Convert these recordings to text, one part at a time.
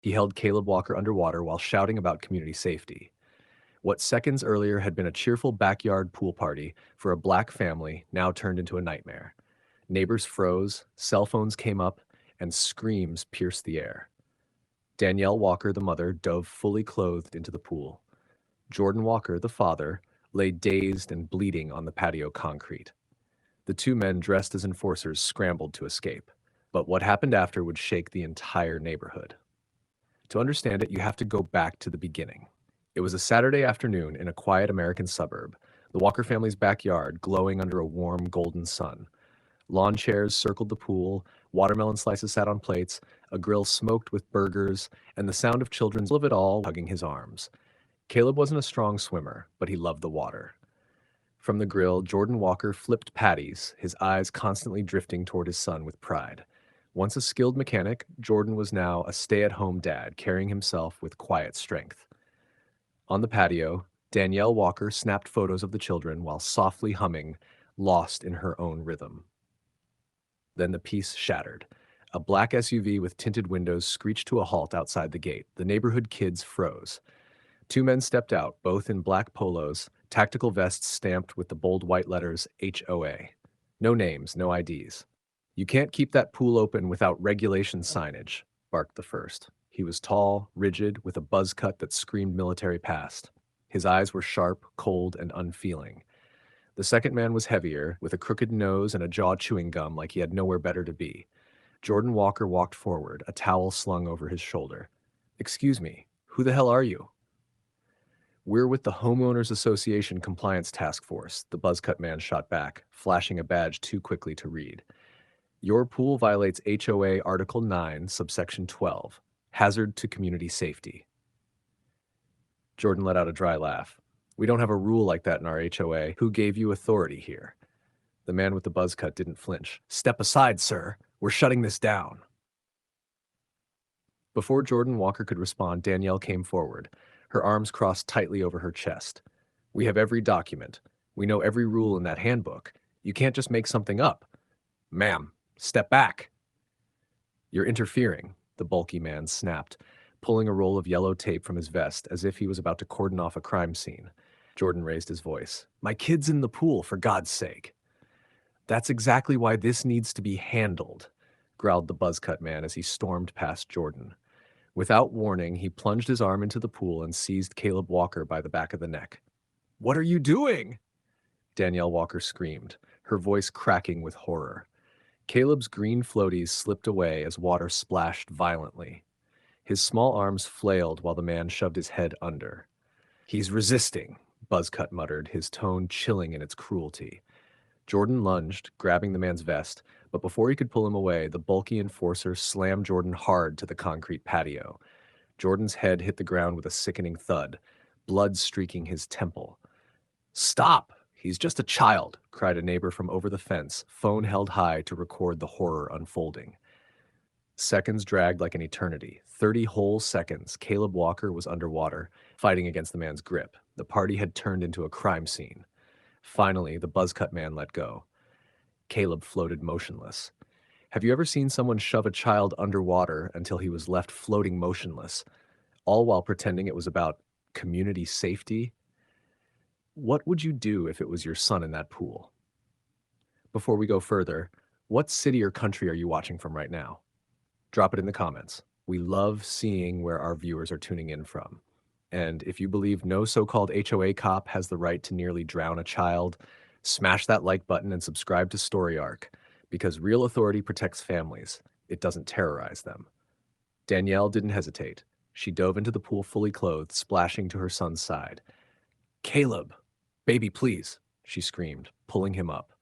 He held Caleb Walker underwater while shouting about community safety. What seconds earlier had been a cheerful backyard pool party for a black family now turned into a nightmare. Neighbors froze, cell phones came up, and screams pierced the air. Danielle Walker, the mother, dove fully clothed into the pool. Jordan Walker, the father, lay dazed and bleeding on the patio concrete. The two men dressed as enforcers scrambled to escape. But what happened after would shake the entire neighborhood. To understand it, you have to go back to the beginning. It was a Saturday afternoon in a quiet American suburb, the Walker family's backyard glowing under a warm golden sun. Lawn chairs circled the pool, watermelon slices sat on plates, a grill smoked with burgers, and the sound of children's of it all hugging his arms. Caleb wasn't a strong swimmer, but he loved the water. From the grill, Jordan Walker flipped patties, his eyes constantly drifting toward his son with pride. Once a skilled mechanic, Jordan was now a stay-at-home dad, carrying himself with quiet strength. On the patio, Danielle Walker snapped photos of the children while softly humming, lost in her own rhythm. Then the peace shattered. A black SUV with tinted windows screeched to a halt outside the gate. The neighborhood kids froze. Two men stepped out, both in black polos, tactical vests stamped with the bold white letters HOA. No names, no IDs. "You can't keep that pool open without regulation signage," barked the first. He was tall, rigid, with a buzz cut that screamed military past. His eyes were sharp, cold, and unfeeling. The second man was heavier, with a crooked nose and a jaw chewing gum like he had nowhere better to be. Jordan Walker walked forward, a towel slung over his shoulder. "Excuse me, who the hell are you?" "We're with the Homeowners Association Compliance Task Force," the buzzcut man shot back, flashing a badge too quickly to read. "Your pool violates HOA Article 9, subsection 12, hazard to community safety." Jordan let out a dry laugh. "We don't have a rule like that in our HOA. Who gave you authority here?" The man with the buzz cut didn't flinch. "Step aside, sir. We're shutting this down." Before Jordan Walker could respond, Danielle came forward, her arms crossed tightly over her chest. "We have every document. We know every rule in that handbook. You can't just make something up." "Ma'am, step back." "You're interfering," the bulky man snapped, pulling a roll of yellow tape from his vest as if he was about to cordon off a crime scene. Jordan raised his voice. "My kid's in the pool, for God's sake." "That's exactly why this needs to be handled," growled the buzzcut man as he stormed past Jordan. Without warning, he plunged his arm into the pool and seized Caleb Walker by the back of the neck. "What are you doing?" Danielle Walker screamed, her voice cracking with horror. Caleb's green floaties slipped away as water splashed violently. His small arms flailed while the man shoved his head under. "He's resisting," Buzzcut muttered, his tone chilling in its cruelty. Jordan lunged, grabbing the man's vest, but before he could pull him away, the bulky enforcer slammed Jordan hard to the concrete patio. Jordan's head hit the ground with a sickening thud, blood streaking his temple. "Stop! He's just a child," cried a neighbor from over the fence, phone held high to record the horror unfolding. Seconds dragged like an eternity. 30 whole seconds, Caleb Walker was underwater, fighting against the man's grip. The party had turned into a crime scene. Finally, the buzzcut man let go. Caleb floated motionless. Have you ever seen someone shove a child underwater until he was left floating motionless, all while pretending it was about community safety? What would you do if it was your son in that pool? Before we go further, what city or country are you watching from right now? Drop it in the comments. We love seeing where our viewers are tuning in from. And if you believe no so-called HOA cop has the right to nearly drown a child, smash that like button and subscribe to Story Arc, because real authority protects families. It doesn't terrorize them. Danielle didn't hesitate. She dove into the pool fully clothed, splashing to her son's side. "Caleb, baby, please," she screamed, pulling him up.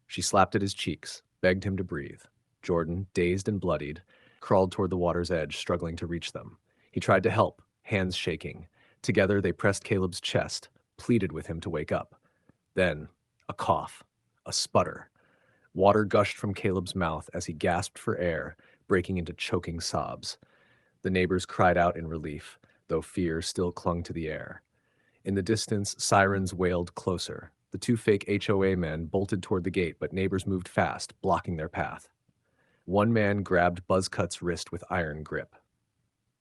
She slapped at his cheeks, begged him to breathe. Jordan, dazed and bloodied, crawled toward the water's edge, struggling to reach them. He tried to help, hands shaking. Together, they pressed Caleb's chest, pleaded with him to wake up. Then, a cough, a sputter. Water gushed from Caleb's mouth as he gasped for air, breaking into choking sobs. The neighbors cried out in relief, though fear still clung to the air. In the distance, sirens wailed closer. The two fake HOA men bolted toward the gate, but neighbors moved fast, blocking their path. One man grabbed Buzzcut's wrist with iron grip.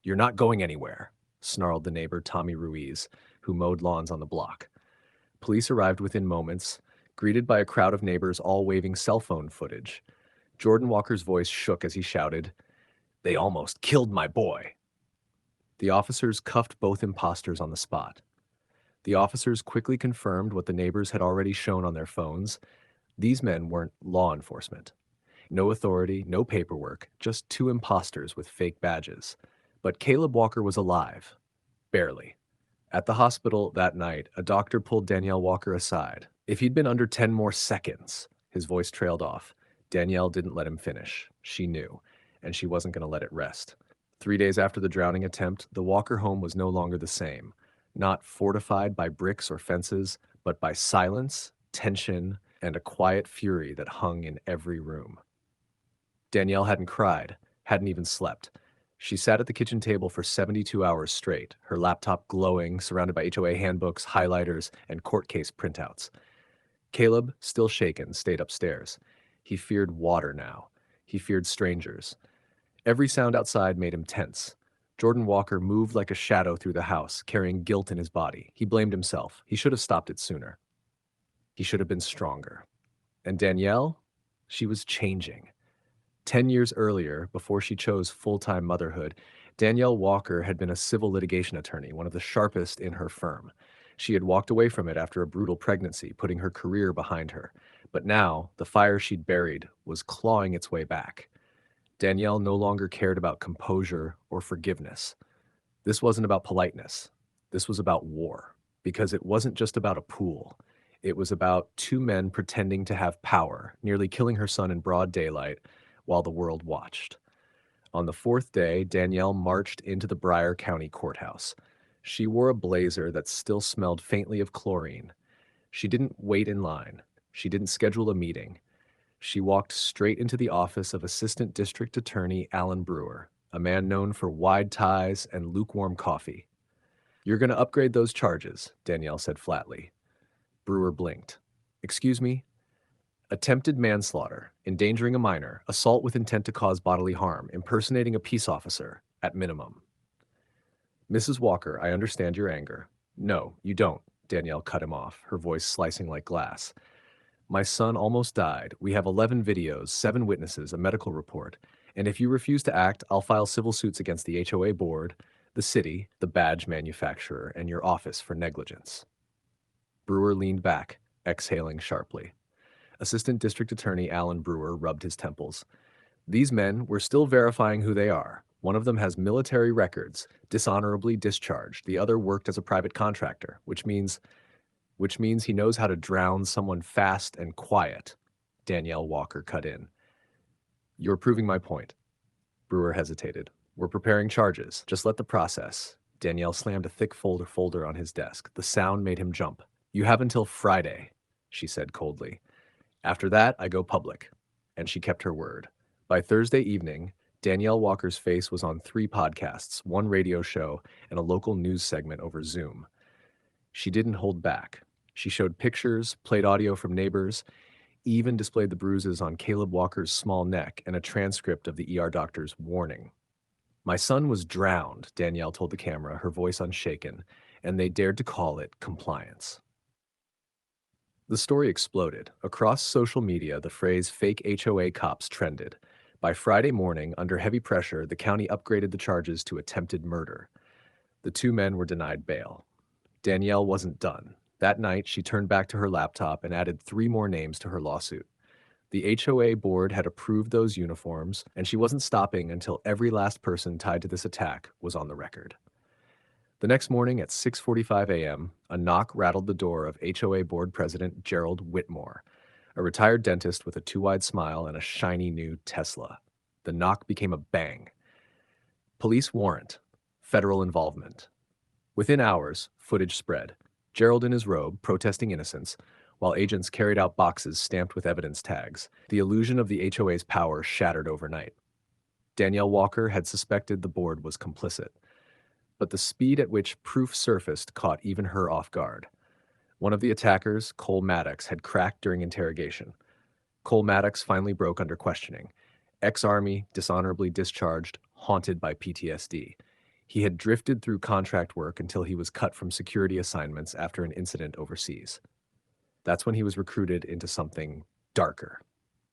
"You're not going anywhere," snarled the neighbor Tommy Ruiz, who mowed lawns on the block. Police arrived within moments, greeted by a crowd of neighbors all waving cell phone footage. Jordan Walker's voice shook as he shouted, "They almost killed my boy." The officers cuffed both imposters on the spot. The officers quickly confirmed what the neighbors had already shown on their phones. These men weren't law enforcement. No authority, no paperwork, just two imposters with fake badges. But Caleb Walker was alive. Barely. At the hospital that night, a doctor pulled Danielle Walker aside. If he'd been under 10 more seconds, his voice trailed off. Danielle didn't let him finish. She knew, and she wasn't going to let it rest. 3 days after the drowning attempt, the Walker home was no longer the same. Not fortified by bricks or fences, but by silence, tension, and a quiet fury that hung in every room. Danielle hadn't cried, hadn't even slept. She sat at the kitchen table for 72 hours straight, her laptop glowing, surrounded by HOA handbooks, highlighters, and court case printouts. Caleb, still shaken, stayed upstairs. He feared water now. He feared strangers. Every sound outside made him tense. Jordan Walker moved like a shadow through the house, carrying guilt in his body. He blamed himself. He should have stopped it sooner. He should have been stronger. And Danielle? She was changing. 10 years earlier, before she chose full-time motherhood, Danielle Walker had been a civil litigation attorney, one of the sharpest in her firm. She had walked away from it after a brutal pregnancy, putting her career behind her. But now, the fire she'd buried was clawing its way back. Danielle no longer cared about composure or forgiveness. This wasn't about politeness. This was about war, because it wasn't just about a pool. It was about two men pretending to have power, nearly killing her son in broad daylight while the world watched. On the fourth day, Danielle marched into the Broward County Courthouse. She wore a blazer that still smelled faintly of chlorine. She didn't wait in line. She didn't schedule a meeting. She walked straight into the office of Assistant District Attorney Alan Brewer, a man known for wide ties and lukewarm coffee. "You're going to upgrade those charges," Danielle said flatly. Brewer blinked. "Excuse me?" "Attempted manslaughter, endangering a minor, assault with intent to cause bodily harm, impersonating a peace officer, at minimum." "Mrs. Walker, I understand your anger." "No, you don't," Danielle cut him off, her voice slicing like glass. "My son almost died. We have 11 videos, 7 witnesses, a medical report. And if you refuse to act, I'll file civil suits against the HOA board, the city, the badge manufacturer, and your office for negligence." Brewer leaned back, exhaling sharply. Assistant District Attorney Alan Brewer rubbed his temples. "These men, we're still verifying who they are. One of them has military records, dishonorably discharged. The other worked as a private contractor, which means he knows how to drown someone fast and quiet," Danielle Walker cut in. "You're proving my point." Brewer hesitated. "We're preparing charges. Just let the process." Danielle slammed a thick folder on his desk. The sound made him jump. "You have until Friday," she said coldly. "After that, I go public." And she kept her word. By Thursday evening, Danielle Walker's face was on 3 podcasts, 1 radio show, and a local news segment over Zoom. She didn't hold back. She showed pictures, played audio from neighbors, even displayed the bruises on Caleb Walker's small neck and a transcript of the ER doctor's warning. "My son was drowned," Danielle told the camera, her voice unshaken, "and they dared to call it compliance." The story exploded. Across social media, the phrase "fake HOA cops" trended. By Friday morning, under heavy pressure, the county upgraded the charges to attempted murder. The 2 men were denied bail. Danielle wasn't done. That night, she turned back to her laptop and added 3 more names to her lawsuit. The HOA board had approved those uniforms, and she wasn't stopping until every last person tied to this attack was on the record. The next morning at 6:45 a.m., a knock rattled the door of HOA board president Gerald Whitmore, a retired dentist with a too-wide smile and a shiny new Tesla. The knock became a bang. "Police warrant. Federal involvement." Within hours, footage spread. Gerald in his robe, protesting innocence, while agents carried out boxes stamped with evidence tags. The illusion of the HOA's power shattered overnight. Danielle Walker had suspected the board was complicit, but the speed at which proof surfaced caught even her off guard. One of the attackers, Cole Maddox, had cracked during interrogation. Cole Maddox finally broke under questioning. Ex-Army, dishonorably discharged, haunted by PTSD. He had drifted through contract work until he was cut from security assignments after an incident overseas. That's when he was recruited into something darker.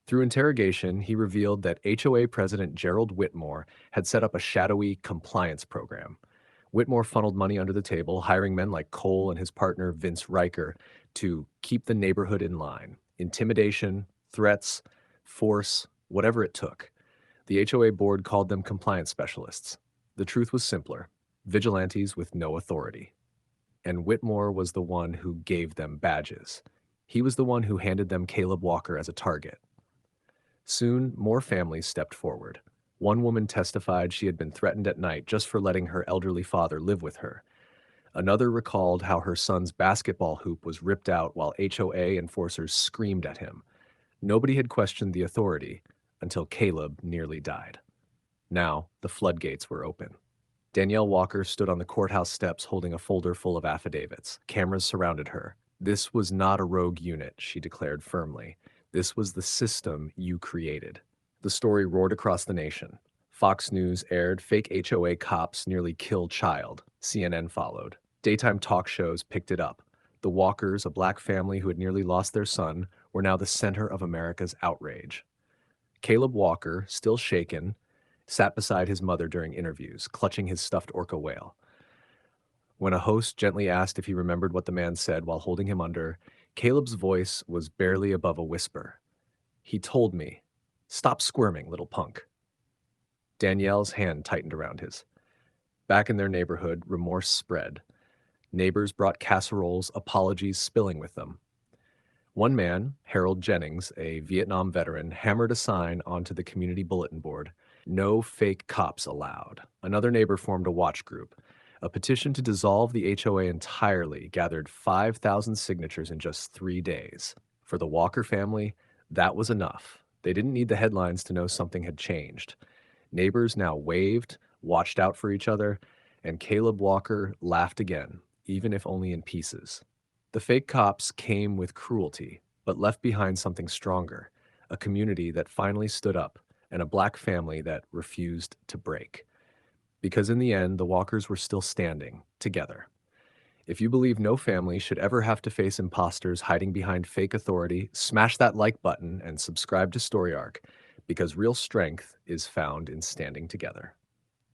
Through interrogation, he revealed that HOA President Gerald Whitmore had set up a shadowy compliance program. Whitmore funneled money under the table, hiring men like Cole and his partner Vince Riker to keep the neighborhood in line. Intimidation, threats, force, whatever it took. The HOA board called them compliance specialists. The truth was simpler: vigilantes with no authority. And Whitmore was the one who gave them badges. He was the one who handed them Caleb Walker as a target. Soon, more families stepped forward. One woman testified she had been threatened at night just for letting her elderly father live with her. Another recalled how her son's basketball hoop was ripped out while HOA enforcers screamed at him. Nobody had questioned the authority until Caleb nearly died. Now, the floodgates were open. Danielle Walker stood on the courthouse steps holding a folder full of affidavits. Cameras surrounded her. "This was not a rogue unit," she declared firmly. "This was the system you created." The story roared across the nation. Fox News aired "Fake HOA Cops Nearly Kill Child." CNN followed. Daytime talk shows picked it up. The Walkers, a black family who had nearly lost their son, were now the center of America's outrage. Caleb Walker, still shaken, sat beside his mother during interviews, clutching his stuffed orca whale. When a host gently asked if he remembered what the man said while holding him under, Caleb's voice was barely above a whisper. "He told me, 'Stop squirming, little punk.'" Danielle's hand tightened around his. Back in their neighborhood, remorse spread. Neighbors brought casseroles, apologies spilling with them. One man, Harold Jennings, a Vietnam veteran, hammered a sign onto the community bulletin board: "No fake cops allowed." Another neighbor formed a watch group. A petition to dissolve the HOA entirely gathered 5,000 signatures in just 3 days. For the Walker family, that was enough. They didn't need the headlines to know something had changed. Neighbors now waved, watched out for each other, and Caleb Walker laughed again, even if only in pieces. The fake cops came with cruelty, but left behind something stronger: a community that finally stood up, and a black family that refused to break. Because in the end, the Walkers were still standing, together. If you believe no family should ever have to face imposters hiding behind fake authority, smash that like button and subscribe to Story Arc, because real strength is found in standing together.